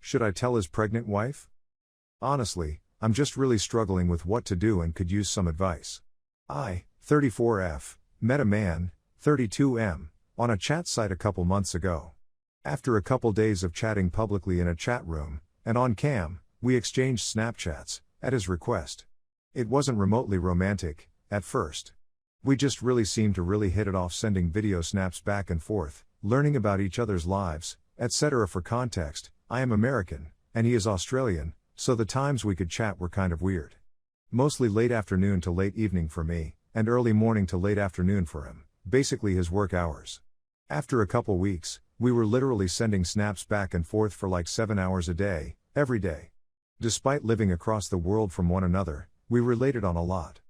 Should I tell his pregnant wife? Honestly, I'm just really struggling with what to do and could use some advice. I, 34F, met a man, 32M, on a chat site a couple months ago. After a couple days of chatting publicly in a chat room, and on cam, we exchanged Snapchats, at his request. It wasn't remotely romantic, at first. We just really seemed to really hit it off, sending video snaps back and forth, learning about each other's lives, etc. For context, I am American, and he is Australian, so the times we could chat were kind of weird. Mostly late afternoon to late evening for me, and early morning to late afternoon for him, basically his work hours. After a couple weeks, we were literally sending snaps back and forth for like 7 hours a day, every day. Despite living across the world from one another, we related on a lot.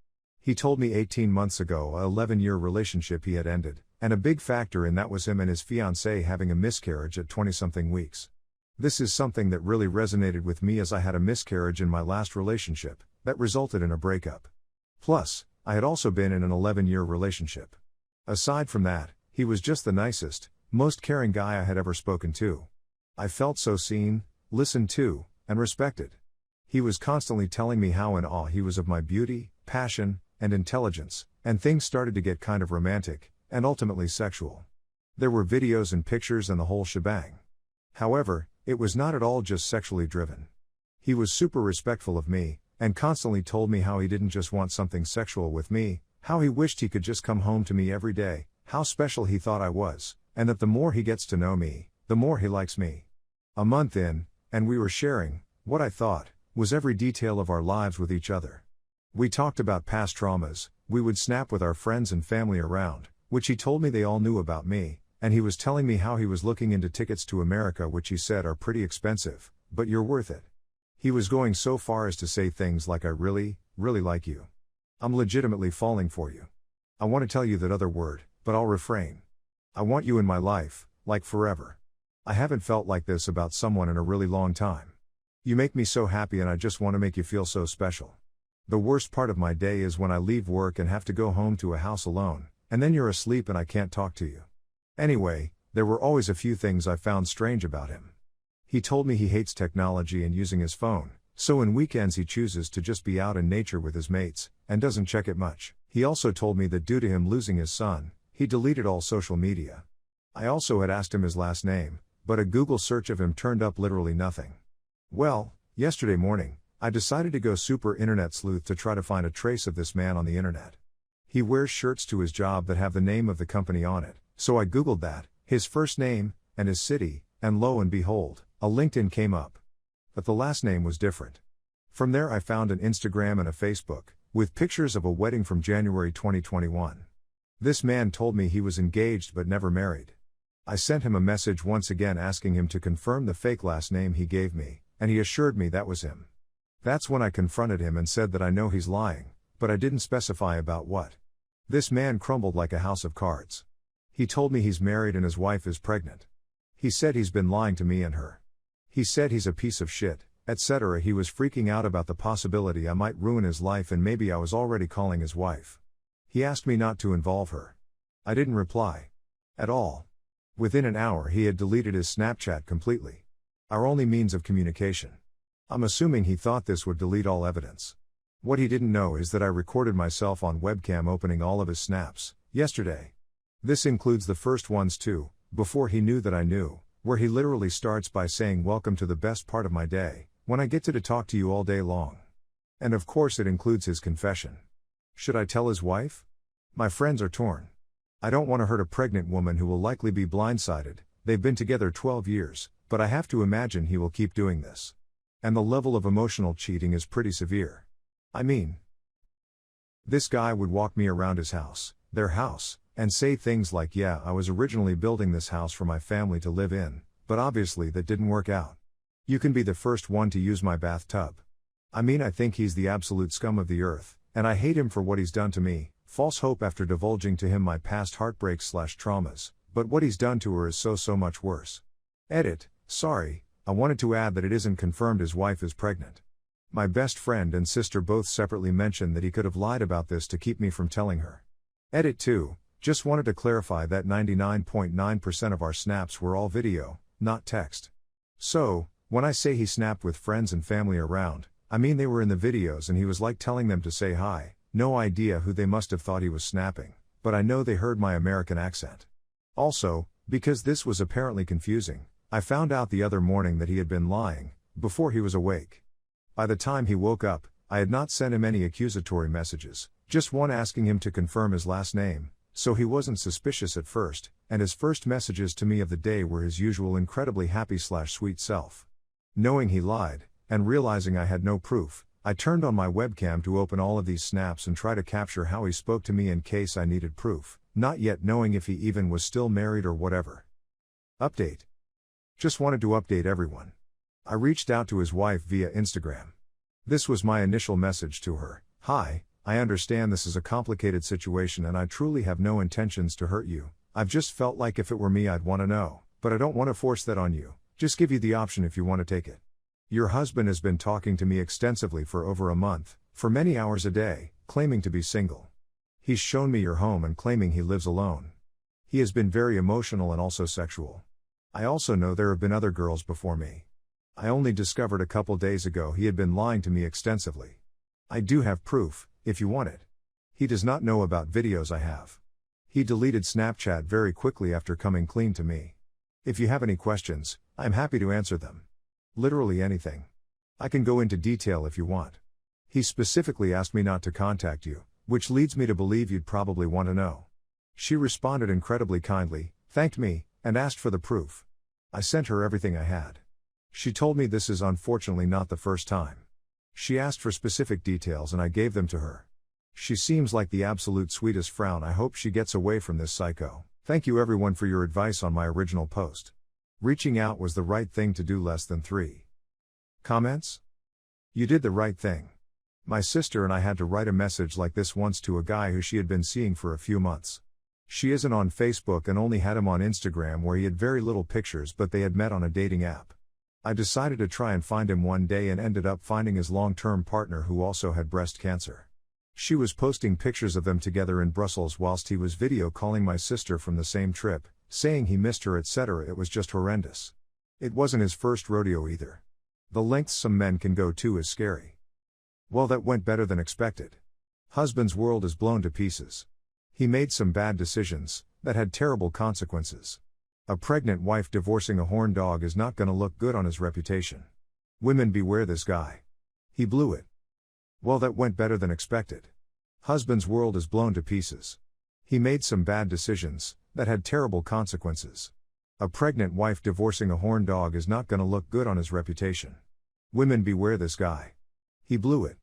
He told me 18 months ago a 11-year relationship he had ended, and a big factor in that was him and his fiancée having a miscarriage at 20-something weeks. This is something that really resonated with me, as I had a miscarriage in my last relationship, that resulted in a breakup. Plus, I had also been in an 11-year relationship. Aside from that, he was just the nicest, most caring guy I had ever spoken to. I felt so seen, listened to, and respected. He was constantly telling me how in awe he was of my beauty, passion, and intelligence, and things started to get kind of romantic, and ultimately sexual. There were videos and pictures and the whole shebang. However, it was not at all just sexually driven. He was super respectful of me, and constantly told me how he didn't just want something sexual with me, how he wished he could just come home to me every day, how special he thought I was, and that the more he gets to know me, the more he likes me. A month in, and we were sharing, what I thought, was every detail of our lives with each other. We talked about past traumas, we would snap with our friends and family around, which he told me they all knew about me, and he was telling me how he was looking into tickets to America, which he said are pretty expensive, but you're worth it. He was going so far as to say things like, I really, really like you. I'm legitimately falling for you. I want to tell you that other word, but I'll refrain. I want you in my life, like forever. I haven't felt like this about someone in a really long time. You make me so happy and I just want to make you feel so special. The worst part of my day is when I leave work and have to go home to a house alone, and then you're asleep and I can't talk to you. Anyway, there were always a few things I found strange about him. He told me he hates technology and using his phone, so in weekends he chooses to just be out in nature with his mates, and doesn't check it much. He also told me that due to him losing his son, he deleted all social media. I also had asked him his last name, but a Google search of him turned up literally nothing. Well, yesterday morning, I decided to go super internet sleuth to try to find a trace of this man on the internet. He wears shirts to his job that have the name of the company on it, so I googled that, his first name, and his city, and lo and behold, a LinkedIn came up. But the last name was different. From there I found an Instagram and a Facebook, with pictures of a wedding from January 2021. This man told me he was engaged but never married. I sent him a message once again asking him to confirm the fake last name he gave me, and he assured me that was him. That's when I confronted him and said that I know he's lying, but I didn't specify about what. This man crumbled like a house of cards. He told me he's married and his wife is pregnant. He said he's been lying to me and her. He said he's a piece of shit, etc. He was freaking out about the possibility I might ruin his life and maybe I was already calling his wife. He asked me not to involve her. I didn't reply. At all. Within an hour he had deleted his Snapchat completely. Our only means of communication. I'm assuming he thought this would delete all evidence. What he didn't know is that I recorded myself on webcam opening all of his snaps, yesterday. This includes the first ones too, before he knew that I knew, where he literally starts by saying welcome to the best part of my day, when I get to talk to you all day long. And of course it includes his confession. Should I tell his wife? My friends are torn. I don't want to hurt a pregnant woman who will likely be blindsided. They've been together 12 years, but I have to imagine he will keep doing this. And the level of emotional cheating is pretty severe. I mean, this guy would walk me around his house, their house, and say things like, yeah, I was originally building this house for my family to live in, but obviously that didn't work out. You can be the first one to use my bathtub. I mean, I think he's the absolute scum of the earth, and I hate him for what he's done to me. False hope after divulging to him my past heartbreaks/traumas, but what he's done to her is so much worse. Edit, sorry, I wanted to add that it isn't confirmed his wife is pregnant. My best friend and sister both separately mentioned that he could have lied about this to keep me from telling her. Edit 2, just wanted to clarify that 99.9% of our snaps were all video, not text. So, When I say he snapped with friends and family around, I mean they were in the videos and he was like telling them to say hi. No idea who they must have thought he was snapping, but I know they heard my American accent. Also, because this was apparently confusing, I found out the other morning that he had been lying, before he was awake. By the time he woke up, I had not sent him any accusatory messages, just one asking him to confirm his last name, so he wasn't suspicious at first, and his first messages to me of the day were his usual incredibly happy/sweet self. Knowing he lied, and realizing I had no proof, I turned on my webcam to open all of these snaps and try to capture how he spoke to me in case I needed proof, not yet knowing if he even was still married or whatever. Update. Just wanted to update everyone. I reached out to his wife via Instagram. This was my initial message to her. Hi, I understand this is a complicated situation and I truly have no intentions to hurt you. I've just felt like if it were me I'd want to know, but I don't want to force that on you. Just give you the option if you want to take it. Your husband has been talking to me extensively for over a month, for many hours a day, claiming to be single. He's shown me your home and claiming he lives alone. He has been very emotional and also sexual. I also know there have been other girls before me. I only discovered a couple days ago he had been lying to me extensively. I do have proof, if you want it. He does not know about videos I have. He deleted Snapchat very quickly after coming clean to me. If you have any questions, I'm happy to answer them. Literally anything. I can go into detail if you want. He specifically asked me not to contact you, which leads me to believe you'd probably want to know. She responded incredibly kindly, thanked me, and asked for the proof. I sent her everything I had. She told me this is unfortunately not the first time. She asked for specific details and I gave them to her. She seems like the absolute sweetest frown. I hope she gets away from this psycho. Thank you everyone for your advice on my original post. Reaching out was the right thing to do. Less than 3 comments? You did the right thing. My sister and I had to write a message like this once to a guy who she had been seeing for a few months. She isn't on Facebook and only had him on Instagram where he had very little pictures, but they had met on a dating app. I decided to try and find him one day and ended up finding his long-term partner who also had breast cancer. She was posting pictures of them together in Brussels whilst he was video calling my sister from the same trip, saying he missed her etc. It was just horrendous. It wasn't his first rodeo either. The lengths some men can go to is scary. Well, that went better than expected. Husband's world is blown to pieces. He made some bad decisions that had terrible consequences. A pregnant wife divorcing a horn dog is not gonna look good on his reputation. Women beware this guy. He blew it. Well, that went better than expected. Husband's world is blown to pieces. He made some bad decisions that had terrible consequences. A pregnant wife divorcing a horn dog is not gonna look good on his reputation. Women beware this guy. He blew it.